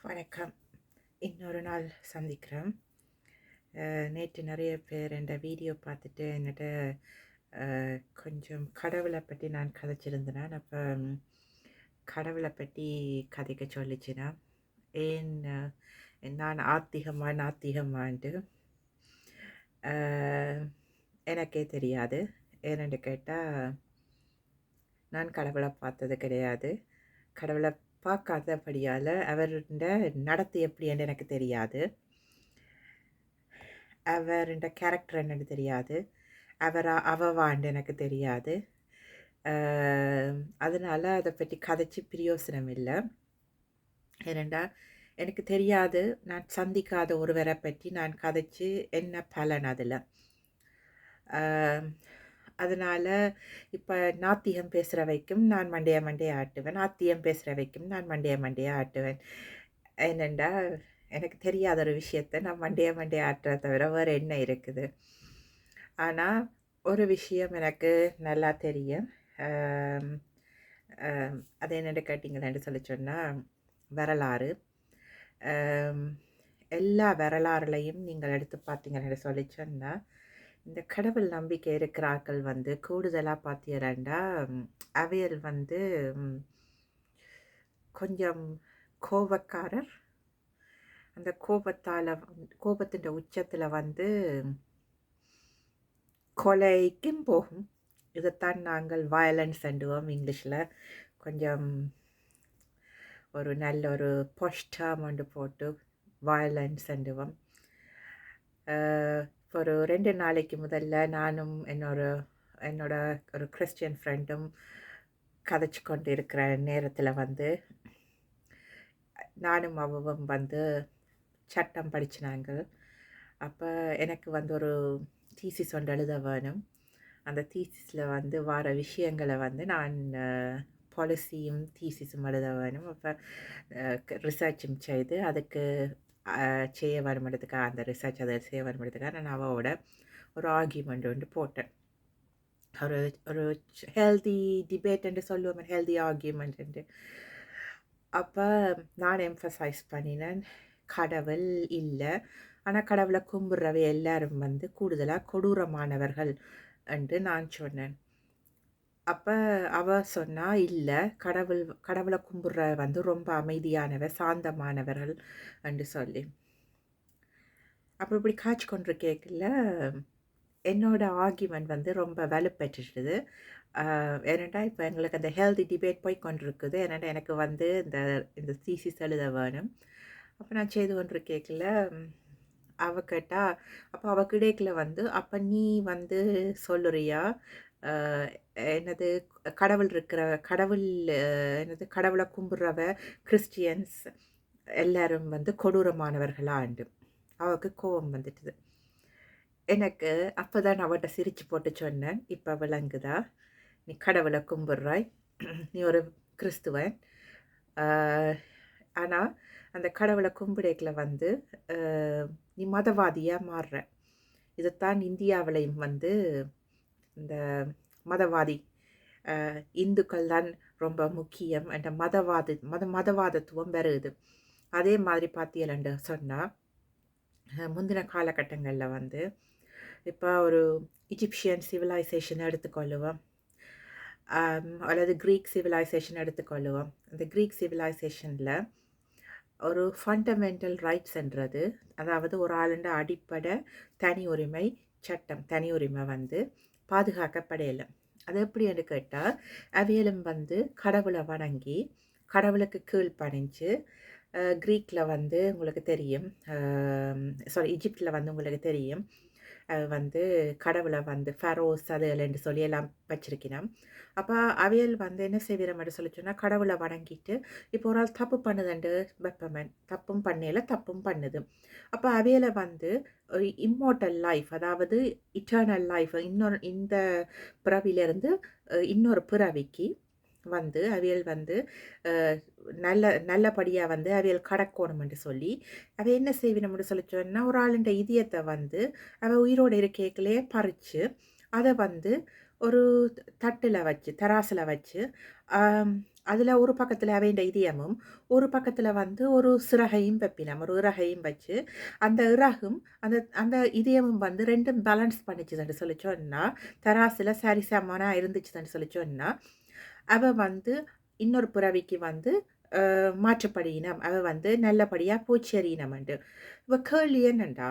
வணக்கம். இன்னொரு நாள் சந்திக்கிறோம். நேற்று நிறைய பேர் என்ற வீடியோ பார்த்துட்டு என்கிட்ட கொஞ்சம் கடவுளை பற்றி நான் கதைச்சிருந்தேன். அப்போ கடவுளை பற்றி கதைக்க சொல்லிச்சுன்னா ஏன் நான் நாத்திகமான்ட்டு எனக்கே தெரியாது. ஏன்னு கேட்டால் நான் கடவுளை பார்த்தது கிடையாது. கடவுளை பார்க்காதபடியால் அவருடைய நடத்தை எப்படின்னு எனக்கு தெரியாது. அவருடைய கேரக்டர் என்னன்னு தெரியாது. அவவான்னு எனக்கு தெரியாது. அதனால் அதை பற்றி கதைச்சி பிரயோசனம் இல்லை. ஏனெண்டா எனக்கு தெரியாது. நான் சந்திக்காத ஒருவரை பற்றி நான் கதைச்சி என்ன பலன் அதில். அதனால் இப்போ நாத்தியம் பேசுகிற வைக்கும் நான் மண்டைய ஆட்டுவேன். நாத்தியம் பேசுகிற வைக்கும் நான் மண்டைய ஆட்டுவேன். ஏனெண்டா எனக்கு தெரியாத ஒரு விஷயத்தை நான் மண்டைய ஆட்டுறத தவிர வேறு என்ன இருக்குது. ஆனால் ஒரு விஷயம் எனக்கு நல்லா தெரியும். அது என்னென்னு கேட்டிங்களேன்னு சொல்லி சொன்னால் வரலாறு. எல்லா வரலாறுலையும் நீங்கள் எடுத்து பார்த்தீங்கன்னு சொல்லி சொன்னால் இந்த கடவுள் நம்பிக்கை இருக்கிற ஆட்கள் கூடுதலாக பார்த்தீங்கன்னா அவையல் கொஞ்சம் கோபக்காரர். அந்த கோபத்தின் உச்சத்தில் கொலைக்கும் போகும். இதைத்தான் நாங்கள் வயலன்ஸ் சொல்லுவோம் இங்கிலீஷில். கொஞ்சம் ஒரு நல்ல ஒரு பொஷ்டாம் போட்டு வயலன்ஸ் சொல்லுவோம். ஒரு 2 நாளைக்கு முதல்ல நானும் என்னோட ஒரு கிறிஸ்டியன் ஃப்ரெண்டும் கதைச்சு கொண்டு இருக்கிற நேரத்தில் நானும் அவவும் சட்டம் படிச்சினாங்க. அப்போ எனக்கு ஒரு தீசிஸ் ஒன்று எழுத வேணும். அந்த தீசிஸில் வர விஷயங்களை நான் பாலிசியும் தீசிஸும் எழுத வேணும். அப்போ ரிசர்ச்சும் செய்து அதுக்கு செய்ய வரும்படுறதுக்காக அந்த ரிசர்ச் அதை செய்ய வரும்படுறதுக்காக நான் அவளோட ஒரு ஆர்கியூமெண்ட் போட்டேன். ஒரு ஹெல்தி டிபேட் சொல்லுவோம், ஹெல்தி ஆர்கியூமெண்ட். அப்போ நான் எம்ஃபசைஸ் பண்ணினேன் கடவுள் இல்லை, ஆனால் கடவுளை கும்பிட்றவை எல்லாரும் கூடுதலாக கொடூரமானவர்கள் என்று நான் சொன்னேன். அப்போ அவ சொன்னா இல்லை, கடவுளை கும்பிட்ற ரொம்ப அமைதியானவர், சாந்தமானவர்கள் என்று சொல்லி. அப்புறம் இப்படி காய்ச்சி கொண்டு கேட்கல என்னோட ஆர்கியூமெண்ட் ரொம்ப வலுப்பெற்றுது. ஏன்னாண்டா இப்போ எங்களுக்கு அந்த ஹெல்தி டிபேட் போய் கொண்டிருக்குது. ஏன்னாண்டா எனக்கு இந்த தீசிஸ் எழுத வேணும். அப்போ நான் செய்து கொண்டு கேட்கல அவ கேட்டா. அப்போ அவ கிடைக்கல அப்போ நீ சொல்லுறியா என்னது கடவுள் என்னது கடவுளை கும்பிட்றவ கிறிஸ்டியன்ஸ் எல்லாரும் கொடூரமானவர்களாண்டு அவளுக்கு கோபம் வந்துட்டுது. எனக்கு அப்போ தான் அவட்ட சிரித்து போட்டு சொன்னேன், இப்போ விளங்குதா, நீ கடவுளை கும்பிட்றாய், நீ ஒரு கிறிஸ்துவன், ஆனால் அந்த கடவுளை கும்பிடைக்கில் நீ மதவாதியாக மாறுற. இதைத்தான் இந்தியாவிலையும் இந்த மதவாதி இந்துக்கள் தான் ரொம்ப முக்கியம் என்ற மதவாதத்துவம் வருது. அதே மாதிரி பார்த்தீங்கன்னு சொன்னால் முந்தின காலகட்டங்களில் இப்போ ஒரு இஜிப்சியன் சிவிலைசேஷன் எடுத்துக்கொள்ளுவோம், அல்லது க்ரீக் சிவிலைசேஷன் எடுத்துக்கொள்ளுவோம். அந்த க்ரீக் சிவிலைசேஷனில் ஒரு ஃபண்டமெண்டல் ரைட்ஸ்ன்றது, அதாவது ஒரு ஆளுண்ட அடிப்படை தனி உரிமை சட்டம், தனி உரிமை பாதுகாக்கப்படையலை. அது எப்படின்னு கேட்டால் அவியலும் கடவுளை வணங்கி கடவுளுக்கு கீழ்ப்பணிஞ்சு க்ரீக்கில் உங்களுக்கு தெரியும், ஈஜிப்டில் உங்களுக்கு தெரியும், கடவுளை ஃபரோஸ் அதுன்னு சொல்லி எல்லாம் வச்சிருக்கணும். அப்போ அவியல் என்ன செய்விரம்னு சொல்லி சொன்னால் கடவுளை வணங்கிட்டு இப்போ ஒரு ஆள் தப்பு பண்ணுதுண்டு வெப்பமன் தப்பும் பண்ணல தப்பும் பண்ணுது. அப்போ அவியலை ஒரு இம்மோர்டல் லைஃப், அதாவது இட்டர்னல் லைஃப், இந்த பிறவிலிருந்து இன்னொரு பிறவிக்கு அவியல் நல்லபடியாக அவியல் கடக்கணும் என்று சொல்லி அவ என்ன செய்வினம்னு சொல்லி சொன்னால் ஒரு ஆளுண்ட இதயத்தை அவ உயிரோடு இருக்கைகளே பறித்து அதை ஒரு தட்டில் வச்சு தராசில் வச்சு அதில ஒரு பக்கத்தில அவைண்ட இதயமும், ஒரு பக்கத்தில வந்து ஒரு சிறகையும் வைப்பினம். ஒரு இறகையும் வச்சு, அந்த இறகும், அந்த அந்த இதயமும் வந்து 2ம் பேலன்ஸ் பண்ணிச்சுதுன்னு சொல்லி சொன்னா, தராசுல சரிசமனா இருந்துச்சுன்னு சொல்லி சொன்னா, அவ வந்து இன்னொரு பிறவிக்கு வந்து மாற்றப்படியினம். அவ வந்து நல்லபடியா பூச்செறியினம்ண்டு. இப்ப கேள்வி என்னண்டா,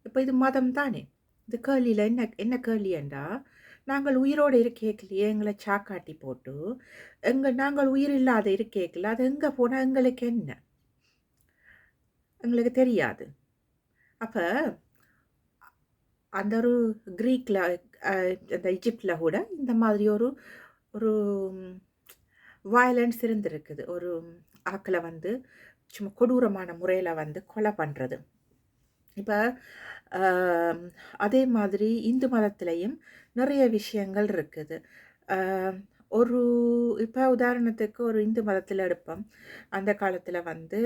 இப்ப இது மதம் தானே. இந்த கேள்வியில என்ன கேள்வியண்டா, நாங்கள் உயிரோட இருக்கேக்கலையே எங்கள சாக்காட்டி போட்டு, நாங்கள் உயிர் இல்லாத இருக்கேக்கல, அது எங்க போனா எங்களுக்கு என்ன? எங்களுக்கு தெரியாது. அப்ப அந்த ஒரு கிரீக்ல அ அந்த எகிப்ட்ல கூட இந்த மாதிரி ஒரு ஒரு வயலன்ஸ் இருந்திருக்குது. ஒரு ஆக்கள வந்து சும்மா கொடூரமான முறையில வந்து கொலை பண்றது. இப்ப அ அதே மாதிரி இந்து மதத்திலயும் நெறைய விஷயங்கள் இருக்குது. அ ஒரு இப்ப உதாரணத்துக்கு ஒரு இந்து மதத்தில எடுப்போம். அந்த காலத்தில வந்து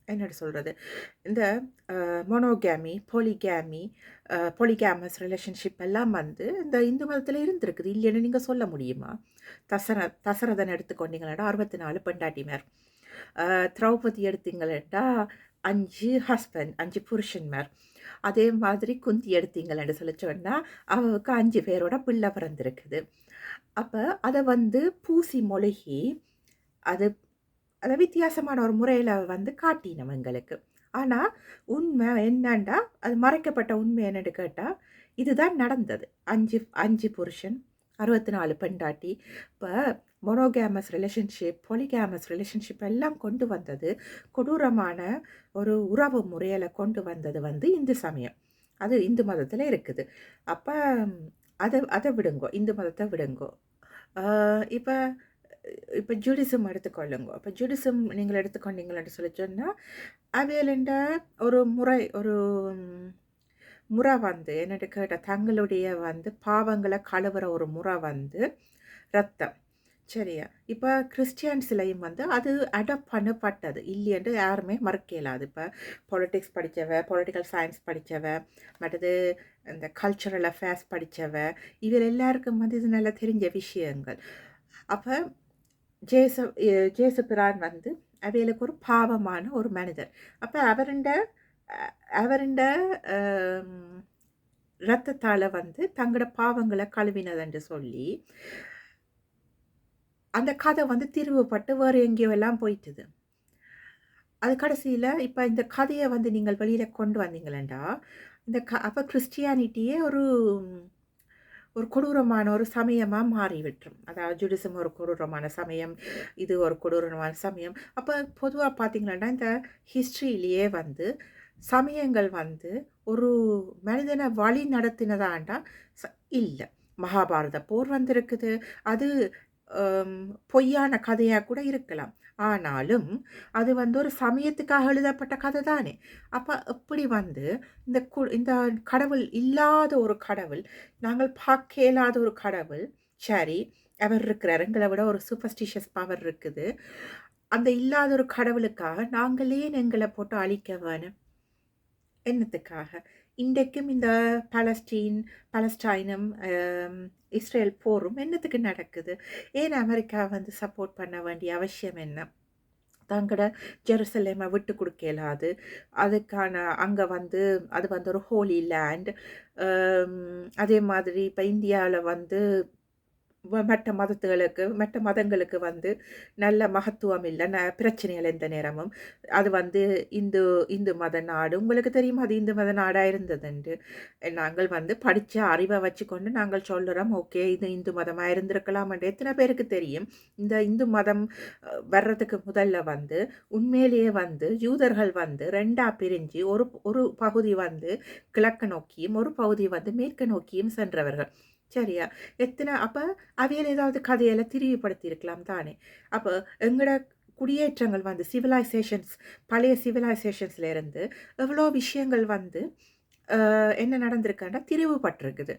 என்னடி சொல்றது? இந்த மோனோகேமி, பாலிகேமி, பாலிகேமஸ் ரிலேஷன்ஷிப் எல்லாம் வந்து இந்த இந்து மதத்தில இருந்திருக்குது. இல்லைன்னு நீங்க சொல்ல முடியுமா? தசரதன் எடுத்துக்கொண்டீங்களா 64 பெண்டாட்டிமார். அ திரௌபதி எடுத்தீங்களா 5 ஹஸ்பண்ட் 5 புருஷன்மார். அதே மாதிரி குந்தி எடுத்தீங்கள்ன்னு சொல்லி சொன்னா, அவளுக்கு 5 பேரோட பிள்ளை பிறந்திருக்குது. அப்ப அத வந்து பூசி மொழுகி, அது அத வித்தியாசமான ஒரு முறையில வந்து காட்டினோம் எங்களுக்கு. ஆனா, உண்மை என்னன்னா, அது மறைக்கப்பட்ட உண்மை என்னன்னு கேட்டா, இதுதான் நடந்தது. 5 புருஷன், 64 பெண்டாட்டி. இப்ப மோனோகேமஸ் ரிலேஷன்ஷிப், பாலிகேமஸ் ரிலேஷன்ஷிப் எல்லாம் கொண்டு வந்தது, கொடூரமான ஒரு உறவு முறையில கொண்டு வந்தது வந்து இந்து சமயம். அது இந்து மதத்தில இருக்குது. அப்ப அத அத விடுங்கோ. இந்து மதத்த விடுங்கோ. ஆ இப்ப இப்ப ஜூடிசம் எடுத்துக்கொள்ளுங்கோ. இப்ப ஜூடிசம் நீங்கள் எடுத்துக்கொண்டீங்கள்ன்னு சொல்லி சொன்னா, அவைலண்ட ஒரு முறை ஒரு முறை வந்து என்னன்னு கேட்டா, தங்களுடைய வந்து பாவங்கள கழுவுற ஒரு முறை வந்து ரத்தம். சரியா? இப்ப கிறிஸ்டியன்ஸ்லயும் வந்து அது அடாப்ட் பண்ணப்பட்டது. இல்லையென்று யாருமே மறுக்க இயலாது. இப்ப பொலிட்டிக்ஸ் படிச்சவ, பொலிட்டிக்கல் சயன்ஸ் படிச்சவ, மற்றது இந்த கல்ச்சுரல் அஃபேர்ஸ் படிச்சவ, இவர் எல்லாருக்கும் வந்து இது நல்லா தெரிஞ்ச விஷயங்கள். அப்ப ஜேசு ஜேசு பிரான் வந்து அவைகளுக்கு ஒரு பாவமான ஒரு மனிதர். அப்ப அ அவருண்ட அம் ரத்தத்தால வந்து தங்களோட பாவங்கள கழுவினதென்று சொல்லி, அந்த கதை வந்து திருவப்பட்டு வேற எங்கேயோ எல்லாம் போயிட்டுது. அது கடைசியில இப்ப இந்த கதைய வந்து நீங்கள் வெளியில கொண்டு வந்தீங்களேன்டா, இந்த அப்ப கிறிஸ்டியானிட்டியே ஒரு கொடூரமான ஒரு சமயமா மாறி விட்டுரும். அதாவது ஜூடிசம் ஒரு கொடூரமான சமயம், இது ஒரு கொடூரமான சமயம். அப்ப பொதுவா பார்த்தீங்கன்னா, இந்த ஹிஸ்டரியிலேயே வந்து சமயங்கள் வந்து ஒரு மனிதன வழி நடத்தினதாண்டா ச இல்ல. மகாபாரத போர் வந்திருக்குது. அது அம் பொய்யான கதையா கூட இருக்கலாம். ஆனாலும், அது வந்து ஒரு சமயத்துக்காக எழுதப்பட்ட கதை தானே! அப்ப எப்படி வந்து இந்த கடவுள் இல்லாத ஒரு கடவுள், நாங்கள் பார்க்க இயலாத ஒரு கடவுள், சரி, அவர் இருக்கிறாரு. எங்கள விட ஒரு சூப்பர்ஸ்டிஷியஸ் பவர் இருக்குது. அந்த இல்லாத ஒரு கடவுளுக்காக நாங்கள் ஏன் எங்கள போட்டு அழிக்க வேணும்? என்னத்துக்காக? இன்றைக்கும் இந்த பலஸ்டைனும், இஸ்ரேல் போரும் என்னத்துக்கு நடக்குது? ஏன் அமெரிக்கா வந்து சப்போர்ட் பண்ண வேண்டிய அவசியம் என்ன? தங்களோட ஜெருசலேம விட்டு குடுக்க இயலாது. அதுக்கான அங்க வந்து அது வந்து ஒரு ஹோலி லேண்ட். அதே மாதிரி இப்ப இந்தியால வந்து மற்ற மதங்களுக்கு வந்து நல்ல மகத்துவம் இல்ல. பிரச்சனைகள் எந்த நேரமும். அது வந்து இந்து இந்து மத நாடு. உங்களுக்கு தெரியுமா? அது இந்து மத நாடா இருந்ததுண்டு. நாங்கள் வந்து படிச்ச அறிவ வச்சுக்கொண்டு நாங்கள் சொல்லுறோம், ஓகே இது இந்து மதமா இருந்திருக்கலாம்ன்னு. எத்தன பேருக்கு தெரியும்? இந்த இந்து மதம் வர்றதுக்கு முதல்ல வந்து உண்மையிலேயே வந்து யூதர்கள் வந்து 2ஆ பிரிஞ்சு ஒரு ஒரு பகுதி வந்து கிழக்கு நோக்கியும், ஒரு பகுதி வந்து மேற்கு நோக்கியும் சென்றவர்கள். சரியா? அப்ப அவியல் ஏதாவது கதையெல்லாம் திரிவுபடுத்தியிருக்கலாம் தானே! அப்ப எங்கட குடியேற்றங்கள் வந்து பழைய சிவிலைசேஷன்ஸ்ல இருந்து எவ்வளோ விஷயங்கள் வந்து என்ன நடந்திருக்குன்னா, திரிவுபட்டிருக்குது.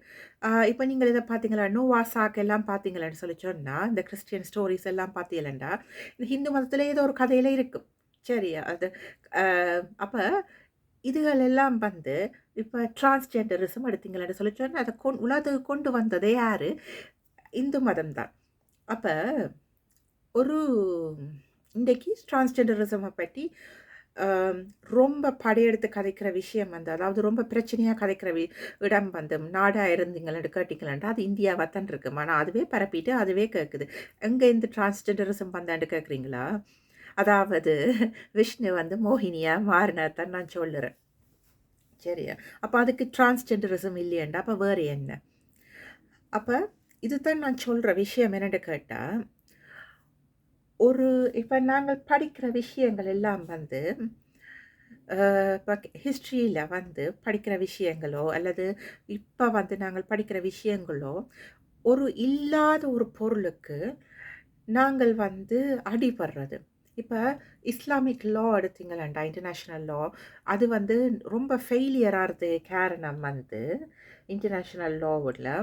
இப்ப நீங்க இத பார்த்தீங்களா, நோவாஸ் ஆர்க் எல்லாம் பார்த்தீங்களான்னு சொல்லி சொன்னா, இந்த கிறிஸ்டியன் ஸ்டோரீஸ் எல்லாம் பார்த்தீங்களா, இந்த ஹிந்து மதத்தில ஏதோ ஒரு கதையில இருக்கும். சரியா? அது அ அப்ப இதுகள் எல்லாம் வந்து இப்ப டிரான்ஸ்ஜெண்டரிசம் எடுத்தீங்களான்னு சொல்லி சொன்னா, அத உலகுக்கு கொண்டு வந்ததே யாரு? இந்து மதம் தான். அப்ப ஒரு இன்றைக்கி டிரான்ஸ்ஜெண்டரிசமை பற்றி அம், ரொம்ப படையெடுத்து கதைக்கிற விஷயம் வந்து அதாவது ரொம்ப பிரச்சனையாக கதைக்கிற இடம் வந்து நாடாக இருந்தீங்களேன்னு கேட்டிங்களேன்டா அது இந்தியாவாக தான் இருக்கும். ஆனால் அதுவே பரப்பிட்டு அதுவே கேட்குது. எங்கே இந்த டிரான்ஸ்ஜெண்டரிசம் வந்தாண்டு கேட்குறீங்களா? அதாவது விஷ்ணு வந்து மோகினியாக மாறினதான் நான் சொல்லுறேன். சரியா? அப்போ அதுக்கு டிரான்ஸ்ஜெண்டரிசம் இல்லையாண்டா அப்போ வேறு என்ன? அப்போ இதுதான் நான் சொல்கிற விஷயம் என்னென்னு கேட்டால், ஒரு இப்போ நாங்கள் படிக்கிற விஷயங்கள் எல்லாம் வந்து இப்போ ஹிஸ்ட்ரியில் வந்து படிக்கிற விஷயங்களோ அல்லது இப்போ வந்து நாங்கள் படிக்கிற விஷயங்களோ ஒரு இல்லாத ஒரு பொருளுக்கு நாங்கள் வந்து அடிபடுறது. இப்போ இஸ்லாமிக் லா எடுத்தீங்களா இன்டர்நேஷ்னல் லா அது வந்து ரொம்ப ஃபெயிலியர் ஆகிறது காரணம் வந்து இன்டர்நேஷ்னல் லாவில்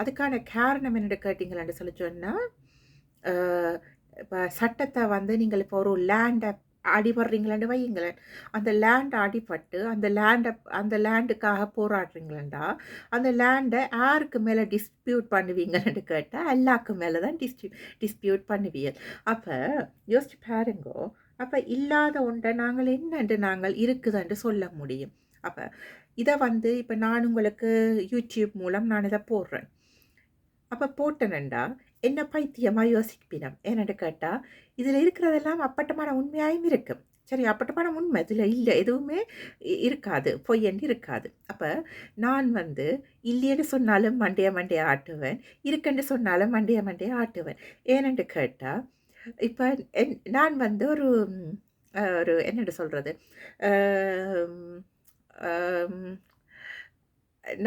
அதுக்கான காரணம் என்னென்னு கேட்டிங்களான்னு சொல்லி சொன்னால் இப்போ சட்டத்தை வந்து நீங்கள் இப்போ ஒரு லேண்டை அடிபடுறீங்களான்னு வையுங்களேன் அந்த லேண்டை அடிபட்டு அந்த லேண்டுக்காக போராடுறீங்களா அந்த லேண்டை யாருக்கு மேலே டிஸ்பியூட் பண்ணுவீங்கன்னு கேட்டால் எல்லாருக்கு மேலே தான் டிஸ்பியூட் பண்ணுவீங்க. அப்போ யோசிச்சு பாருங்கோ. அப்போ இல்லாத ஒன்றை நாங்கள் என்னென்று நாங்கள் இருக்குதுன்னு சொல்ல முடியும். அப்போ இதை வந்து இப்போ நான் உங்களுக்கு யூடியூப் மூலம் நான் இதை போடுறேன். அப்போ போட்டேனண்டா என்ன பைத்தியமாக யோசிப்பினம் ஏன்னு கேட்டால் இதில் இருக்கிறதெல்லாம் அப்பட்டமான உண்மையாயும் இருக்கும். சரி அப்பட்டமான உண்மை இதில் இல்லை எதுவுமே இருக்காது பொய்யன்னு இருக்காது. அப்போ நான் வந்து இல்லைன்னு சொன்னாலும் மண்டைய மண்டைய ஆட்டுவேன் இருக்குன்னு சொன்னாலும் மண்டைய மண்டைய ஆட்டுவேன். ஏன்னு கேட்டால் இப்போ நான் வந்து ஒரு ஒரு என்னென்னு சொல்கிறது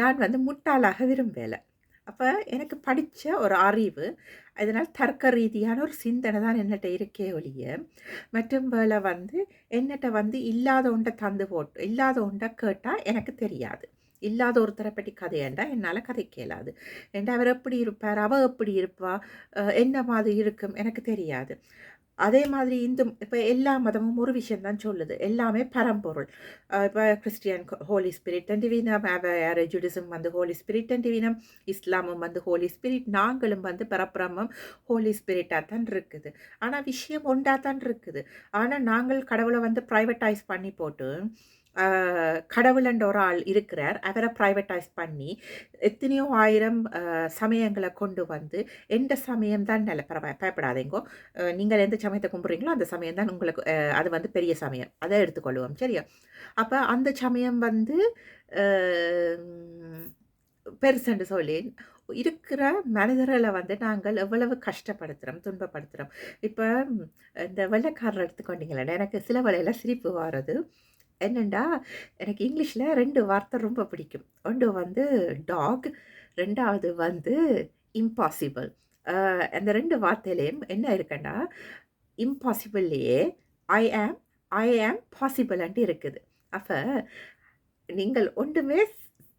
நான் வந்து முட்டாளாக விரும்பலை. அப்போ எனக்கு படித்த ஒரு அறிவு அதனால் தர்க்க ரீதியான ஒரு சிந்தனை தான் என்னட்ட இருக்கே ஒழிய மற்றும் வேலை வந்து என்னட்ட வந்து இல்லாத ஒன்றை தந்து போட்டு இல்லாத ஒன்றை கேட்டால் எனக்கு தெரியாது. இல்லாத ஒருத்தரை பற்றி கதையண்டா என்னால் கதைக்க இயலாது. ஏண்டா அவர் எப்படி இருப்பார் அவள் எப்படி இருப்பா என்ன மாதிரி இருக்கும் எனக்கு தெரியாது. அதே மாதிரி இப்போ எல்லா மதமும் ஒரு விஷயம் தான் சொல்லுது எல்லாமே பரம்பொருள். இப்போ கிறிஸ்டியன் ஹோலி ஸ்பிரிட் வீனம் ஜுடிசம் வந்து ஹோலி ஸ்பிரிட் வீனம் இஸ்லாமும் வந்து ஹோலி ஸ்பிரிட் நாங்களும் வந்து பரபிரமம் ஹோலி ஸ்பிரிட்டாக தான் இருக்குது. ஆனால் விஷயம் ஒன்றா தான் இருக்குது. ஆனால் நாங்கள் கடவுளை வந்து ப்ரைவேட்டைஸ் பண்ணி போட்டு கடவுளன்ற ஒரு ஆள் இருக்கிறார் அவரை ப்ரைவேட்டைஸ் பண்ணி எத்தனையோ ஆயிரம் சமயங்களை கொண்டு வந்து எந்த சமயம் தான் நல்ல பயப்படாதீங்கோ நீங்கள் எந்த சமயத்தை கும்பிட்றீங்களோ அந்த சமயம் தான் உங்களுக்கு அது வந்து பெரிய சமயம் அதை எடுத்துக்கொள்வோம் சரியா? அப்போ அந்த சமயம் வந்து பெருசுன்னு சொல்லி இருக்கிற மனிதர்களை வந்து நாங்கள் எவ்வளவு கஷ்டப்படுத்துகிறோம் துன்பப்படுத்துகிறோம். இப்போ இந்த வெள்ளைக்காரர் எடுத்துக்கொண்டீங்களே எனக்கு சில வேளையில் சிரிப்பு வர்றது என்னண்டா எனக்கு இங்கிலீஷில் 2 வார்த்தை ரொம்ப பிடிக்கும். ஒன்று வந்து டாக், 2வது வந்து இம்பாசிபிள். அந்த 2 வார்த்தையிலையும் என்ன இருக்குன்னா இம்பாசிபிள்லேயே ஐ ஆம் ஐ ஆம் பாசிபிள்ன்ட்டு இருக்குது. அப்போ நீங்கள் ஒன்றுமே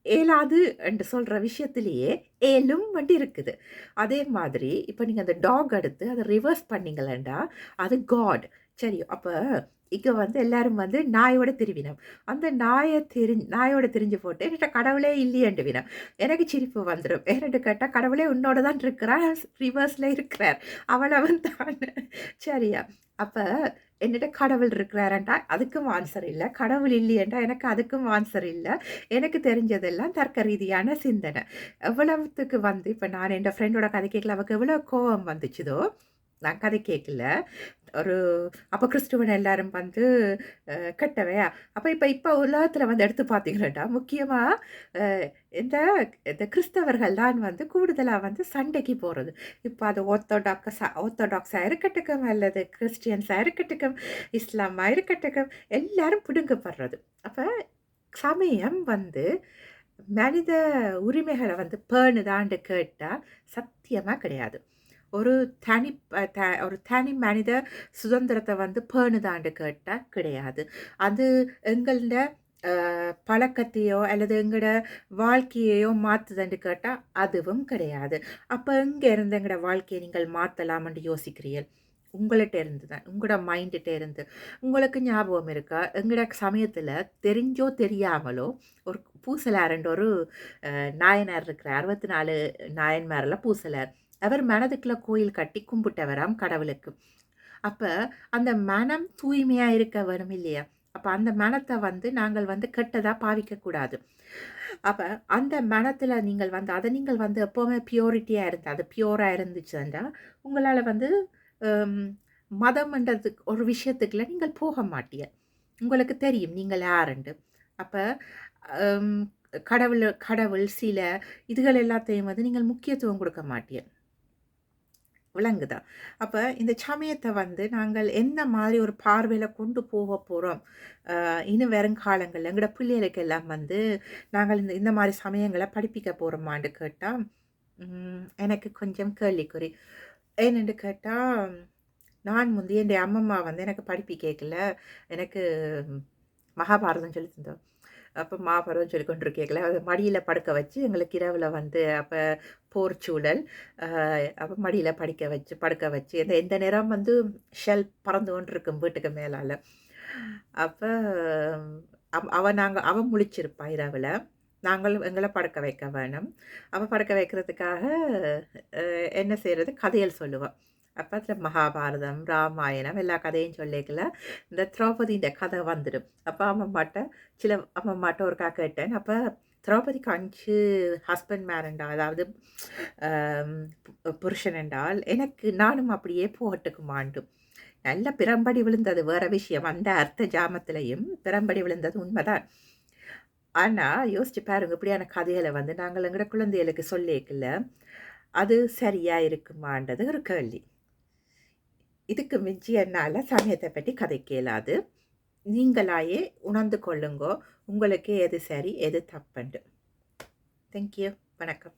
ஏலாது என்று சொல்கிற விஷயத்திலேயே ஏலும் வண்டி இருக்குது. அதே மாதிரி இப்போ நீங்கள் அந்த டாக் எடுத்து அதை ரிவர்ஸ் பண்ணீங்களேண்டா அது காட். சரி அப்போ இங்கே வந்து எல்லாரும் வந்து நாயோட திருவினம் அந்த நாயோட திரிஞ்சு போட்டு என்கிட்ட கடவுளே இல்லையண்டு வினம் எனக்கு சிரிப்பு வந்துடும். ஏன்னு கேட்டால் கடவுளே உன்னோட தான் இருக்கிறார் ரிவர்ஸில் இருக்கிறார் அவ்வளவன் தான் சரியா? அப்போ என்னிட்ட கடவுள் இருக்கிறாரண்டா அதுக்கும் ஆன்சர் இல்லை கடவுள் இல்லையண்டா எனக்கு அதுக்கும் ஆன்சர் இல்லை. எனக்கு தெரிஞ்சதெல்லாம் தர்க்க ரீதியான சிந்தனை. எவ்வளவுத்துக்கு வந்து இப்போ நான் என் ஃப்ரெண்டோட கதை கேட்கல அவருக்கு எவ்வளோ கோபம் வந்துச்சுதோ நான் கதை கேட்கல. ஒரு அப்போ கிறிஸ்துவன் எல்லாரும் வந்து கெட்டவையா அப்போ இப்போ உலகத்தில் வந்து எடுத்து பார்த்தீங்களாட்டா முக்கியமாக இந்த இந்த கிறிஸ்தவர்கள் தான் வந்து கூடுதலாக வந்து சண்டைக்கு போகிறது. இப்போ அது ஆர்த்தடாக்ஸாக இருக்கட்டுக்கும் அல்லது கிறிஸ்டியன்ஸாக இருக்கட்டுக்கும் இஸ்லாமாக இருக்கட்டுக்கும் எல்லாரும் பிடுங்கப்படுறது. அப்போ சமயம் வந்து மனித உரிமைகளை வந்து பேணுதான்னு கேட்டால் சத்தியமாக கிடையாது. ஒரு தனி மனித சுதந்திரத்தை வந்து பேணுதான்னு கேட்டால் கிடையாது. அது எங்களோட பழக்கத்தையோ அல்லது எங்களோட வாழ்க்கையையோ மாற்றுதுன்னு கேட்டால் அதுவும் கிடையாது. அப்போ எங்கே இருந்து எங்களோட வாழ்க்கையை நீங்கள் மாற்றலாம்னு யோசிக்கிறீர்கள்? உங்கள்கிட்ட இருந்து தான் உங்களோட மைண்டுகிட்ட இருந்து. உங்களுக்கு ஞாபகம் இருக்கா எங்களோட சமயத்தில் தெரிஞ்சோ தெரியாமலோ ஒரு பூசலார்ன்ற ஒரு நாயனார் இருக்கிறார். 64 நாயன்மாரில் பூசலார். அவர் மனதுக்குள்ள கோயில் கட்டி கும்பிட்டவராம் கடவுளுக்கு. அப்ப அந்த மனம் தூய்மையா இருக்க வேணும் இல்லையா? அப்ப அந்த மனத்த வந்து நாங்கள் வந்து கெட்டதா பாவிக்கக்கூடாது. அப்ப அந்த மனத்துல நீங்கள் வந்து அத நீங்கள் வந்து எப்பவுமே பியூரிட்டியா இருந்தா, அது பியூரா இருந்துச்சுன்னா, உங்களால வந்து ம் மதம்ன்றதுக்கு ஒரு விஷயத்துக்குள்ள நீங்கள் போக மாட்டீங்க. உங்களுக்கு தெரியும் நீங்கள் யாருண்டு. அப்ப அம் கடவுள், சிலை இதுகள் எல்லாத்தையும் வந்து நீங்கள் முக்கியத்துவம் குடுக்க மாட்டீங்க. விளங்குதா? அப்ப இந்த சமயத்த வந்து நாங்கள் எந்த மாதிரி ஒரு பார்வையில கொண்டு போக போறோம். இன்னும் வருங்காலங்கள்ல எங்கட பிள்ளைகளுக்கு எல்லாம் வந்து நாங்கள் இந்த இந்த மாரி சமயங்கள படிப்பிக்க போறோமான்னு கேட்டா, எனக்கு கொஞ்சம் கேள்விக்குறி. ஏனென்று கேட்டா, நான் முந்தி என் அம்மம்மா வந்து எனக்கு படிப்பிக்கைக்குள்ள எனக்கு மகாபாரதம் சொல்லி தந்தாங்க. அப்ப மகாபாரதம் சொல்லிக் கொண்டிருக்கையில அது மடியில படுக்க வச்சு எங்களுக்கு இரவுல வந்து அப்ப போர் சூழல். அ அப்ப மடியில படுக்க வச்சு எந்த எந்த நேரம் வந்து ஷெல் பறந்து கொண்டிருக்கும் வீட்டுக்கு மேலால. அப்ப அவ முழிச்சிருப்பா இரவுல. நாங்கள் எங்கள படுக்க வைக்க வேணும். அவ படுக்க வைக்கிறதுக்காக என்ன செய்றது? கதைகள் சொல்லுவா. அப்ப அதுல மகாபாரதம், ராமாயணம் எல்லா கதையும் சொல்லிக்கல, இந்த திரௌபதியின் கதை வந்துடும். அப்ப அம்மம்மாட்ட ஒருக்கா கேட்டேன். அப்ப திரௌபதிக்கு 5 ஹஸ்பண்ட் மேரண்டா அதாவது அம் புருஷன் என்றால், எனக்கு நானும் அப்படியே போகட்டுக்குமாண்டு. நல்ல பிரம்படி விழுந்தது வேற விஷயம். அந்த அர்த்த ஜாமத்திலயும் பிரம்படி விழுந்தது உண்மதான். ஆனா, யோசிச்சு பாருங்க, இப்படியான கதைகள வந்து நாங்கள் எங்கட குழந்தைகளுக்கு சொல்லிக்கல, அது சரியா இருக்குமான்றது ஒரு கேள்வி. இதுக்கு மிஞ்சி என்னால சமயத்த பத்தி கதைக்க இயலாது. நீங்களாயே உணர்ந்து கொள்ளுங்கோ. உங்களுக்கு எது சரி, எது தப்புண்டு. Thank you. வணக்கம்.